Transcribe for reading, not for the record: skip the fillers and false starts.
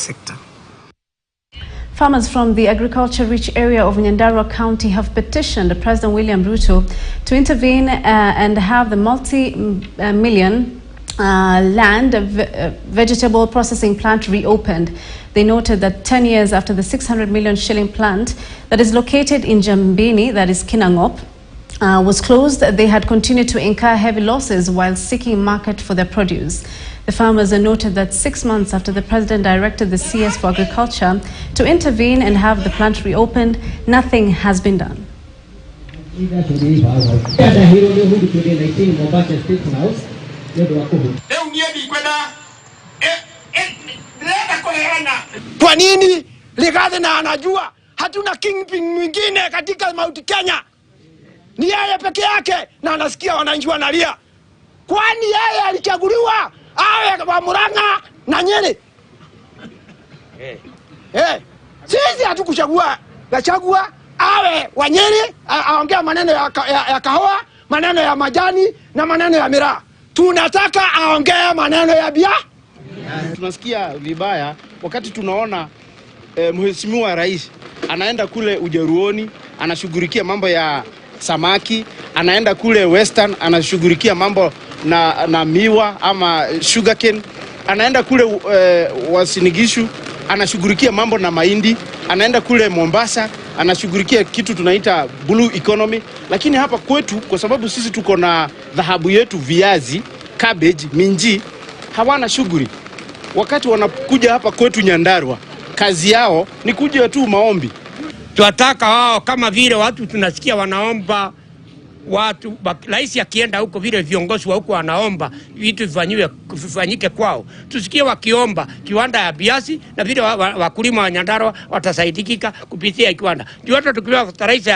sector. Farmers from the agriculture-rich area of Nyandarua County have petitioned President William Ruto to intervene and have the multi-million land vegetable processing plant reopened. They noted that 10 years after the 600 million shilling plant that is located in Jambini, that is Kinangop, was closed, they had continued to incur heavy losses while seeking market for their produce. The farmers noted that 6 months after the president directed the CS for Agriculture to intervene and have the plant reopened, nothing has been done. Kwa nini Ligadhe na anajua hatuna kingpin mwingine katika Mount Kenya? Ni yeye peke yake na anasikia wananchi wanalia. Kwani yeye alichaguliwa awe wa Murang'a na Nyeri? Sisi hatukuchagua, gachagua awe wa Nyeri, aongea maneno ya kahoa, maneno ya majani na maneno ya miraa. Tunataka aongea maneno ya bia. Tunasikia vibaya wakati tunaona mheshimiwa rais anaenda kule Ujeruoni, anashughulikia mambo ya samaki, anaenda kule Western, anashughulikia mambo na miwa ama sugarcane, anaenda kule Wasinigishu, anashughulikia mambo na mahindi, anaenda kule Mombasa, anashughulikia kitu tunaita blue economy. Lakini hapa kwetu, kwa sababu sisi tuko na dhahabu yetu, viazi, cabbage, minji, hawana shughuli. Wakati wanakuja hapa kwetu Nyandarua, kazi yao ni kuja tu maombi. Tunataka wao kama vile watu tunasikia wanaomba watu, rais akienda huko vile viongozi wa huko wanaomba vitu vifanyike kwao. Tusikie wakiomba kiwanda ya biasi na vile wakulima wa Nyandarua watasaidikika kupitia kiwanda. Ndio hata tukiwa rais